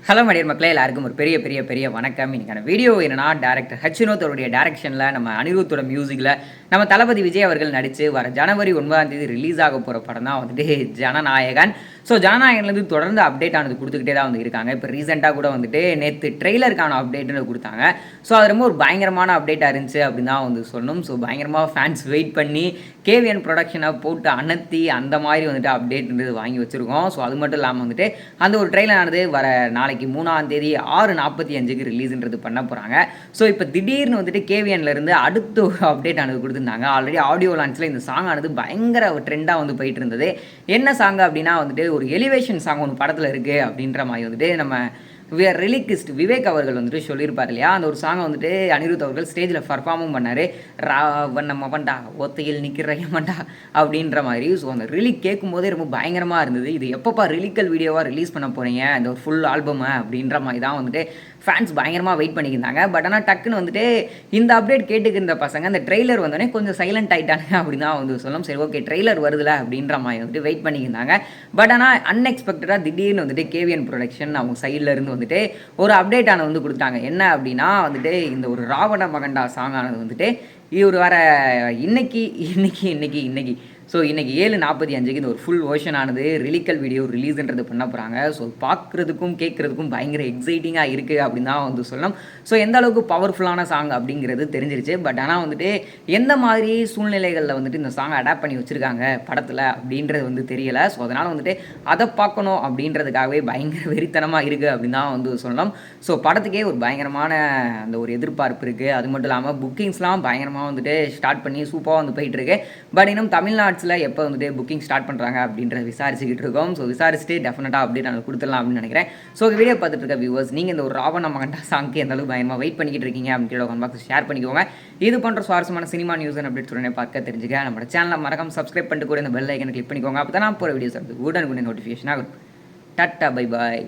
Hello மடியர் மக்களே, எல்லாருக்கும் ஒரு பெரிய பெரிய பெரிய வணக்கம். இன்னைக்கான வீடியோ என்னன்னா, டைரக்டர் வினோத் டைரக்ஷனில் நம்ம அனிருத்தோட மியூசிக்கில் நம்ம தளபதி விஜய் அவர்கள் நடித்து வர ஜனவரி 9ஆம் தேதி ரிலீஸ் ஆக போகிற படம் தான் வந்துட்டு ஜனநாயகன். ஸோ ஜனநாயகன்லேருந்து தொடர்ந்து அப்டேட் ஆனது கொடுத்துக்கிட்டே தான் வந்து இருக்காங்க. இப்போ ரீசெண்டாக கூட வந்துட்டு நேற்று ட்ரெய்லருக்கான அப்டேட்னு கொடுத்தாங்க. ஸோ அது ரொம்ப ஒரு பயங்கரமான அப்டேட்டாக இருந்துச்சு அப்படின்னு தான் வந்து சொல்லணும். ஸோ பயங்கரமாக ஃபேன்ஸ் வெயிட் பண்ணி கேவிஎன் ப்ரொடக்ஷனை போட்டு அனத்தி அந்த மாதிரி வந்துட்டு அப்டேட்ன்றது வாங்கி வச்சுருக்கோம். ஸோ அது மட்டும் இல்லாமல் வந்துட்டு அந்த ஒரு ட்ரெய்லர் ஆனது வர நாளைக்கு 3ஆம் தேதி 6:45க்கு ரிலீஸ்ன்றது பண்ண போகிறாங்க. ஸோ இப்போ திடீர்னு வந்துட்டு கேவிஎன்லேருந்து அடுத்த ஒரு அப்டேட் ஆனது கொடுத்துருந்தாங்க. ஆல்ரெடி ஆடியோ லான்ச்சில் இந்த சாங் ஆனது பயங்கர ட்ரெண்டாக வந்து போயிட்டு இருந்தது. என்ன சாங் அப்படின்னா வந்துட்டு ஒரு எலிவேஷன் சாங் ஒன்று படத்தில் இருக்குது அப்படின்ற மாதிரி வந்துட்டு நம்ம ரிலிக்விஸ்ட் விவேக் அவர்கள் வந்துட்டு சொல்லியிருப்பார் இல்லையா, அந்த ஒரு சாங்கை வந்துட்டு அனிருத் அவர்கள் ஸ்டேஜில் பர்ஃபார்மும் பண்ணார். நம்ம பண்ணா ஒத்தையில் நிற்கிற ஏமாண்டா அப்படின்ற மாதிரி. ஸோ அந்த ரிலீக் கேட்கும்போதே ரொம்ப பயங்கரமாக இருந்தது. இது எப்பப்பா ரிலிக்கல் வீடியோவாக ரிலீஸ் பண்ண போகிறீங்க, இந்த ஒரு ஃபுல் ஆல்பமை அப்படின்ற மாதிரி தான் வந்துட்டு ஃபேன்ஸ் பயங்கரமாக வெயிட் பண்ணியிருந்தாங்க. பட் ஆனால் டக்குன்னு வந்துட்டு இந்த அப்டேட் கேட்டுக்கிற பசங்க அந்த ட்ரெய்லர் வந்தோடனே கொஞ்சம் சைலண்ட் ஆகிட்டாங்க அப்படின்னு தான் வந்து சொல்லணும். சரி, ஓகே, ட்ரெய்லர் வருதுல அப்படின்ற மாதிரி வந்துட்டு வெயிட் பண்ணியிருந்தாங்க. பட் ஆனால் அன்எக்ஸ்பெக்டடாக திடீர்னு வந்துட்டு கேவிஎன் ப்ரொடக்ஷன் அவங்க சைடில் இருந்து வந்துட்டு ஒரு அப்டேட் ஆனது வந்து கொடுத்தாங்க. என்ன அப்படின்னா வந்துட்டு இந்த ஒரு ராவண மகண்டா சாங் ஆனது வந்துட்டு இவர் வர இன்னைக்கு ஸோ இன்றைக்கி 7:45க்கு இந்த ஒரு ஃபுல் வேர்ஷன் ஆனது ரிலிக்கல் வீடியோ ரிலீஸ்ன்றது பண்ண போகிறாங்க. ஸோ பார்க்குறதுக்கும் கேட்குறதுக்கும் பயங்கர எக்ஸைட்டிங்காக இருக்குது அப்படின்னு தான் வந்து சொல்லணும். ஸோ எந்த அளவுக்கு பவர்ஃபுல்லான சாங் அப்படிங்கிறது தெரிஞ்சிருச்சு. பட் ஆனால் வந்துட்டு எந்த மாதிரி சூழ்நிலைகளில் வந்துட்டு இந்த சாங்கை அடாப்ட் பண்ணி வச்சுருக்காங்க படத்தில் அப்படின்றது வந்து தெரியலை. ஸோ அதனால் வந்துட்டு அதை பார்க்கணும் அப்படின்றதுக்காகவே பயங்கர வெறித்தனமாக இருக்குது அப்படின்னு தான் வந்து சொல்லணும். ஸோ படத்துக்கே ஒரு பயங்கரமான அந்த ஒரு எதிர்பார்ப்பு இருக்குது. அது மட்டும் இல்லாமல் புக்கிங்ஸ்லாம் பயங்கரமாக வந்துட்டு ஸ்டார்ட் பண்ணி சூப்பராக வந்து போயிட்டுருக்கு. பட் இன்னும் தமிழ்நாட்டில் எப்போ வந்துட்டு புக்கிங் ஸ்டார்ட் பண்ணுறாங்க அப்படின்றத விசாரிச்சுக்கிட்டு இருக்கோம். ஸோ விசாரிச்சுட்டு டெஃபினட்டாக அப்டேட் நாங்கள் கொடுத்துடலாம் அப்படின்னு நினைக்கிறேன். ஸோ வீடியோ பார்த்துட்டு இருக்க வியூவர்ஸ், நீங்கள் இந்த ஒரு ராவண மகண்டா சாங்க்கு எந்த அளவுக்கு பயங்கரமாக வெயிட் பண்ணிக்கிட்டு இருக்கீங்க அப்படின்னு கமெண்ட் பாக்ஸ் ஷேர் பண்ணிக்கோங்க. இது போன்ற சுவாரஸ்யமான சினிமா நியூஸ் அண்ட் அப்டேட்ஸ் உடனே பார்க்க தெரிஞ்சுக்க நம்ம சேனலை மறக்காம சப்ஸ்கிரைப் பண்ணிட்டு கூட இந்த பெல் ஐக்கனை கிளிக் பண்ணிக்கோங்க. அப்போ தான் நான் போகிற வீடியோஸ் வந்து உடனுக்குடனே நோட்டிஃபிகேஷன் ஆகும். Tata, bye bye.